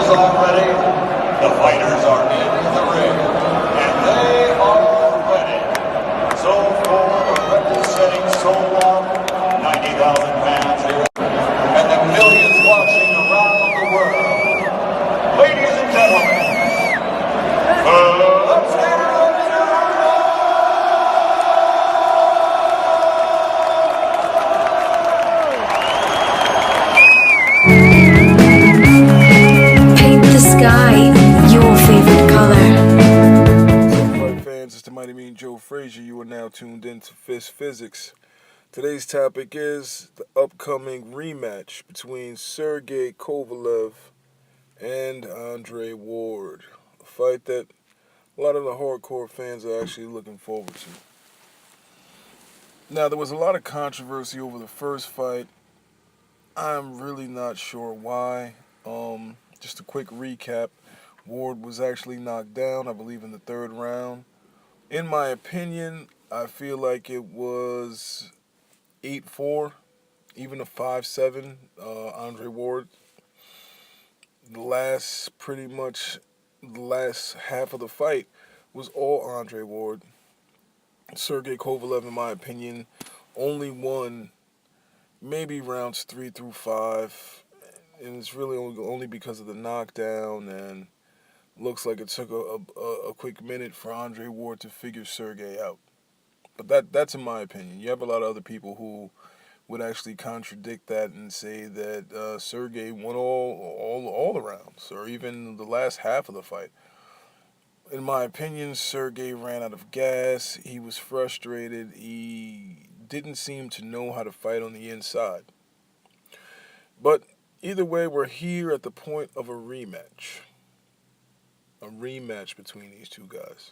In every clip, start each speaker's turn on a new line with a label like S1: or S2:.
S1: is on ready. The fighters are in the ring, and they are ready. So for representing so long, 90,000 fans here, and the millions watching around the world. Ladies and gentlemen, let's get it up to
S2: Paint the sky your favorite color.
S3: What's up, fight fans? It's the Mighty Mean Joe Frazier. You are now tuned in to Fistphysics. Today's topic is the upcoming rematch between Sergey Kovalev and Andre Ward. A fight that a lot of the hardcore fans are actually looking forward to. Now, there was a lot of controversy over the first fight. I'm really not sure why. Just a quick recap. Ward was actually knocked down, I believe, in the third round. In my opinion, I feel like it was 8-4, even a 5-7, Andre Ward. The last half of the fight was all Andre Ward. Sergey Kovalev, in my opinion, only won maybe rounds 3 through 5, and it's really only because of the knockdown, and looks like it took a quick minute for Andre Ward to figure Sergey out. But that's in my opinion. You have a lot of other people who would actually contradict that and say that Sergey won all the rounds, or even the last half of the fight. In my opinion, Sergey ran out of gas. He was frustrated. He didn't seem to know how to fight on the inside. But either way, we're here at the point of a rematch. A rematch between these two guys.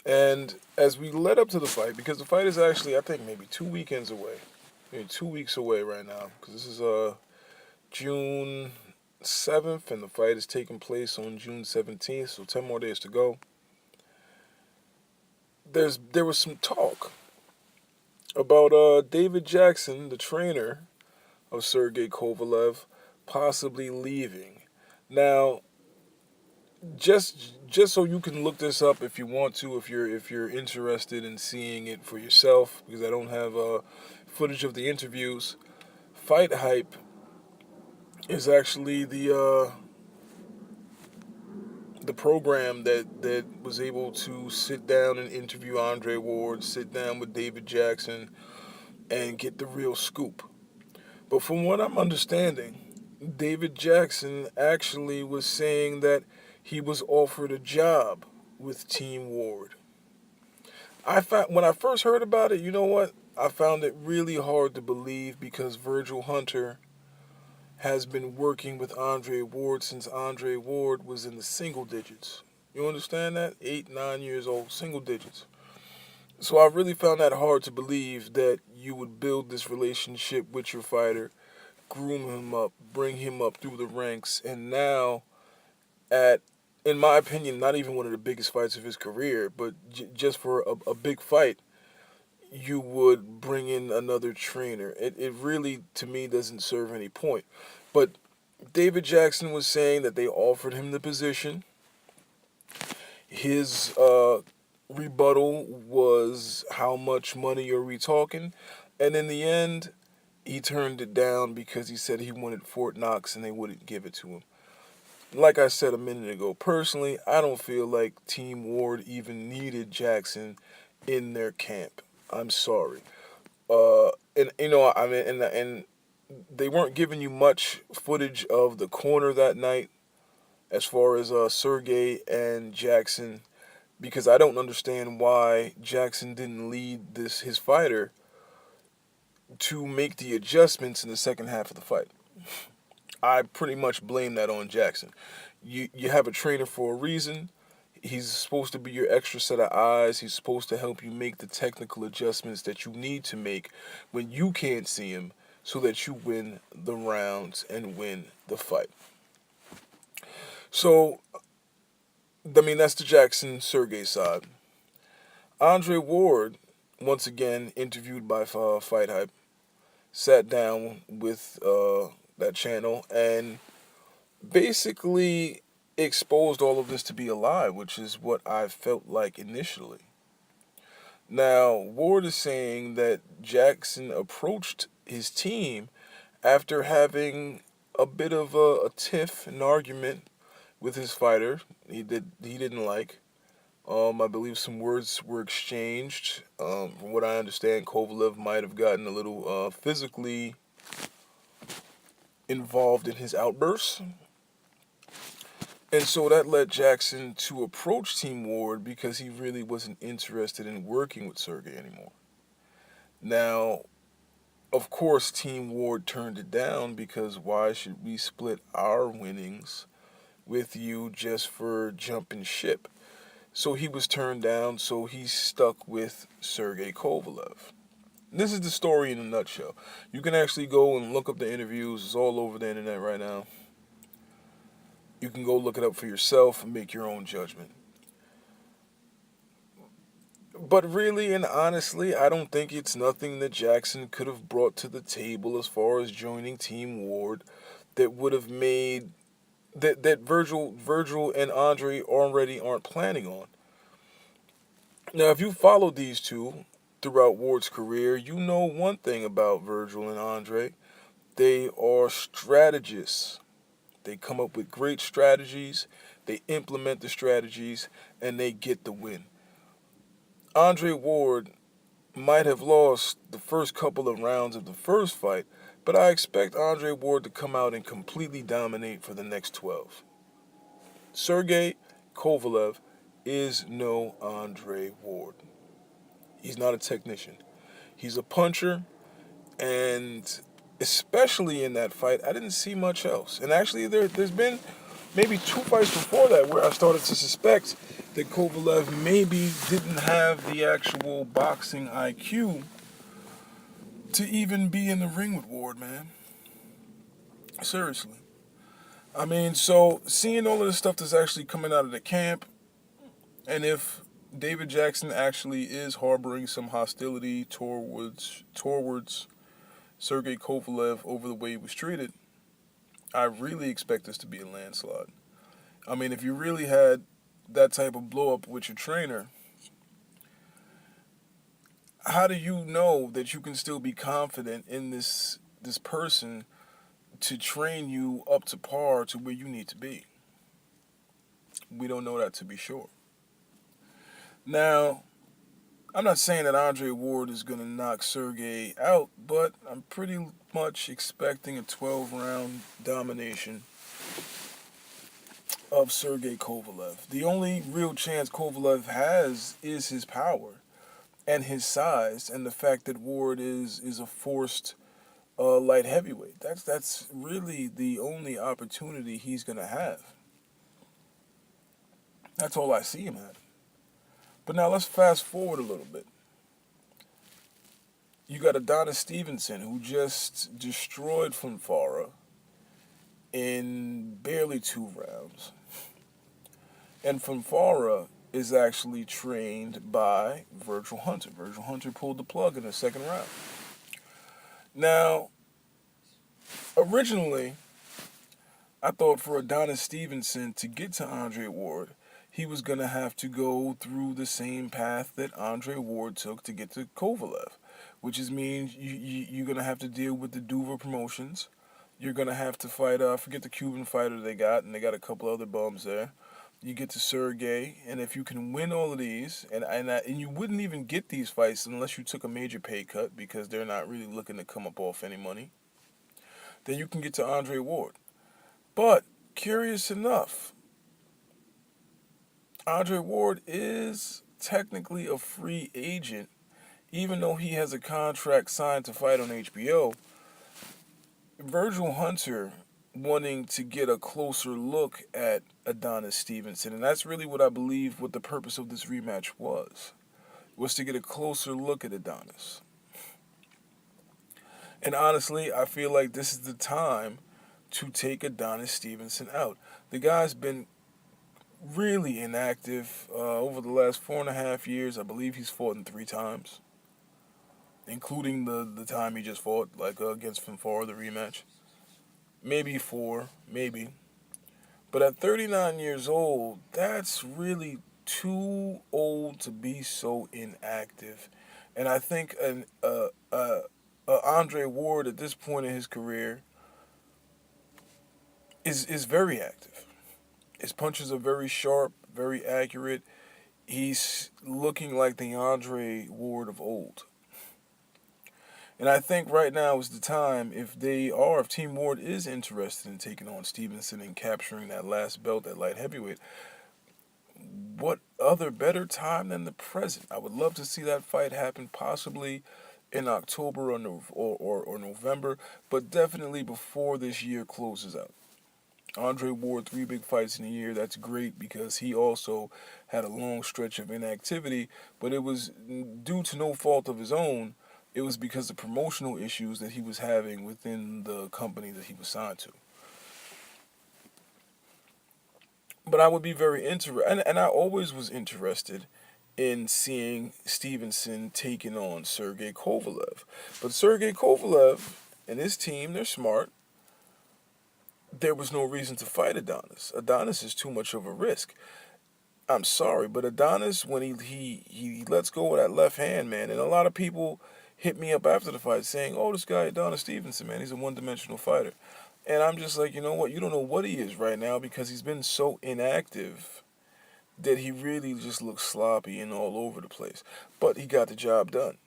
S3: And as we led up to the fight, because the fight is actually, I think, maybe 2 weekends away. Maybe 2 weeks away right now. Because this is June 7th, and the fight is taking place on June 17th, so 10 more days to go. There was some talk about David Jackson, the trainer of Sergey Kovalev, possibly leaving. Now, just so you can look this up if you want to, if you're interested in seeing it for yourself, because I don't have footage of the interviews. Fight Hype is actually the program that was able to sit down and interview Andre Ward, sit down with David Jackson, and get the real scoop. But from what I'm understanding, David Jackson actually was saying that he was offered a job with Team Ward. When I first heard about it, you know what? I found it really hard to believe, because Virgil Hunter has been working with Andre Ward since Andre Ward was in the single digits. You understand that? 8, 9 years old, single digits. So I really found that hard to believe, that you would build this relationship with your fighter, groom him up, bring him up through the ranks, and now in my opinion, not even one of the biggest fights of his career, but just for a big fight, you would bring in another trainer. It really, to me, doesn't serve any point. But David Jackson was saying that they offered him the position. His rebuttal was, how much money are we talking? And in the end, he turned it down because he said he wanted Fort Knox and they wouldn't give it to him. Like I said a minute ago, personally, I don't feel like Team Ward even needed Jackson in their camp. I'm sorry. And you know, I mean, and they weren't giving you much footage of the corner that night, as far as Sergey and Jackson, because I don't understand why Jackson didn't lead his fighter to make the adjustments in the second half of the fight. I pretty much blame that on Jackson. You have a trainer for a reason. He's supposed to be your extra set of eyes. He's supposed to help you make the technical adjustments that you need to make when you can't see him, so that you win the rounds and win the fight. So, I mean, that's the Jackson-Sergey side. Andre Ward, once again interviewed by Fight Hype, sat down with that channel, and basically exposed all of this to be a lie, which is what I felt like initially. Now, Ward is saying that Jackson approached his team after having a bit of a tiff, an argument with his fighter. He didn't like. I believe some words were exchanged. From what I understand, Kovalev might have gotten a little physically involved in his outbursts. And so that led Jackson to approach Team Ward because he really wasn't interested in working with Sergey anymore. Now, of course, Team Ward turned it down because why should we split our winnings with you just for jumping ship? So he was turned down, so he stuck with Sergey Kovalev. This is the story in a nutshell. You can actually go and look up the interviews. It's all over the internet right now. You can go look it up for yourself and make your own judgment. But really and honestly, I don't think it's nothing that Jackson could have brought to the table as far as joining Team Ward that would have made that Virgil and Andre already aren't planning on. Now, if you followed these two throughout Ward's career, you know one thing about Virgil and Andre. They are strategists. They come up with great strategies, they implement the strategies, and they get the win. Andre Ward might have lost the first couple of rounds of the first fight, but I expect Andre Ward to come out and completely dominate for the next 12. Sergey Kovalev is no Andre Ward. He's not a technician. He's a puncher, and especially in that fight, I didn't see much else. And actually, there's been maybe 2 fights before that where I started to suspect that Kovalev maybe didn't have the actual boxing IQ to even be in the ring with Ward, man. Seriously. I mean, so seeing all of this stuff that's actually coming out of the camp, and if David Jackson actually is harboring some hostility towards Sergey Kovalev over the way he was treated, I really expect this to be a landslide. I mean, if you really had that type of blow up with your trainer, how do you know that you can still be confident in this person to train you up to par to where you need to be? We don't know that to be sure. Now, I'm not saying that Andre Ward is going to knock Sergey out, but I'm pretty much expecting a 12-round domination of Sergey Kovalev. The only real chance Kovalev has is his power and his size, and the fact that Ward is a forced light heavyweight. That's really the only opportunity he's going to have. That's all I see him at. But now let's fast forward a little bit. You got Adonis Stevenson, who just destroyed Fonfara in barely 2 rounds. And Fonfara is actually trained by Virgil Hunter. Virgil Hunter pulled the plug in the second round. Now, originally, I thought for Adonis Stevenson to get to Andre Ward, he was going to have to go through the same path that Andre Ward took to get to Kovalev, which is means you're going to have to deal with the Duva promotions. You're going to have to fight, forget the Cuban fighter they got, and they got a couple other bums there. You get to Sergey, and if you can win all of these, and you wouldn't even get these fights unless you took a major pay cut because they're not really looking to come up off any money, then you can get to Andre Ward. But, curious enough, Andre Ward is technically a free agent, even though he has a contract signed to fight on HBO. Virgil Hunter wanting to get a closer look at Adonis Stevenson, and that's really what I believe what the purpose of this rematch was to get a closer look at Adonis. And honestly, I feel like this is the time to take Adonis Stevenson out. The guy's been really inactive over the last 4.5 years. I believe he's fought in 3 times, including the time he just fought, like against Fonfara, the rematch. Maybe 4, maybe. But at 39 years old, that's really too old to be so inactive. And I think Andre Ward at this point in his career is very active. His punches are very sharp, very accurate. He's looking like the Andre Ward of old. And I think right now is the time, if Team Ward is interested in taking on Stevenson and capturing that last belt at light heavyweight, what other better time than the present? I would love to see that fight happen, possibly in October or November, but definitely before this year closes out. Andre Ward, 3 big fights in a year. That's great because he also had a long stretch of inactivity, but it was due to no fault of his own. It was because of promotional issues that he was having within the company that he was signed to. But I would be very interested, and I always was interested in seeing Stevenson taking on Sergey Kovalev. But Sergey Kovalev and his team, they're smart. There was no reason to fight Adonis. Adonis is too much of a risk. I'm sorry, but Adonis, when he lets go of that left hand, man, and a lot of people hit me up after the fight saying, "Oh, this guy Adonis Stevenson, man, he's a one-dimensional fighter." And I'm just like, you know what? You don't know what he is right now because he's been so inactive that he really just looks sloppy and all over the place. But he got the job done.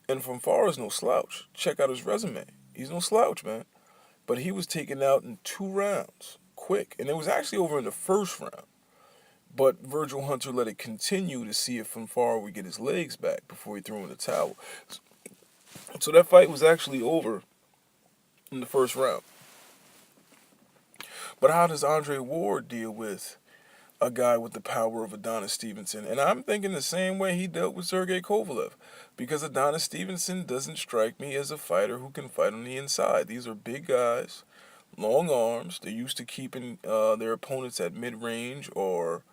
S3: And from far is no slouch. Check out his resume. He's no slouch, man. But he was taken out in 2 rounds, quick. And it was actually over in the first round. But Virgil Hunter let it continue to see if From Far would get his legs back before he threw in the towel. So that fight was actually over in the first round. But how does Andre Ward deal with a guy with the power of Adonis Stevenson? And I'm thinking the same way he dealt with Sergey Kovalev. Because Adonis Stevenson doesn't strike me as a fighter who can fight on the inside. These are big guys, long arms. They're used to keeping their opponents at mid-range or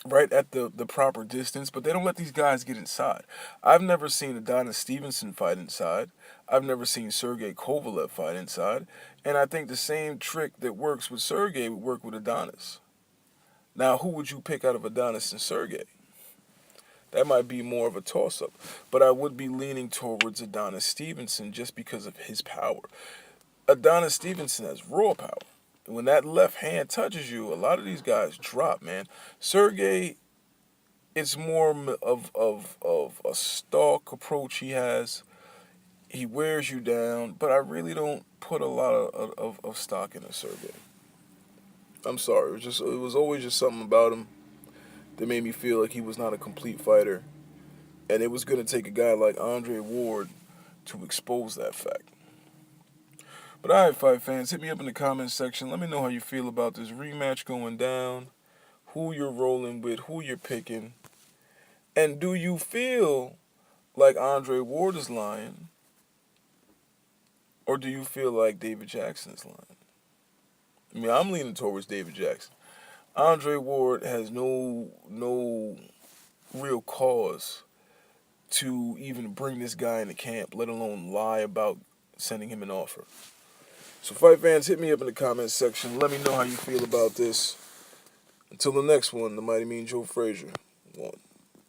S3: right at the proper distance, but they don't let these guys get inside. I've never seen Adonis Stevenson fight inside. I've never seen Sergey Kovalev fight inside. And I think the same trick that works with Sergey would work with Adonis. Now, who would you pick out of Adonis and Sergey? That might be more of a toss-up. But I would be leaning towards Adonis Stevenson just because of his power. Adonis Stevenson has raw power. When that left hand touches you, a lot of these guys drop, man. Sergey, it's more of a stalk approach he has. He wears you down, but I really don't put a lot of stock into Sergey. I'm sorry. It was always just something about him that made me feel like he was not a complete fighter. And it was going to take a guy like Andre Ward to expose that fact. But alright, fight fans, hit me up in the comments section. Let me know how you feel about this rematch going down, who you're rolling with, who you're picking. And do you feel like Andre Ward is lying? Or do you feel like David Jackson is lying? I mean, I'm leaning towards David Jackson. Andre Ward has no real cause to even bring this guy into camp, let alone lie about sending him an offer. So fight fans, hit me up in the comments section. Let me know how you feel about this. Until the next one, the Mighty Mean Joe Frazier. 1.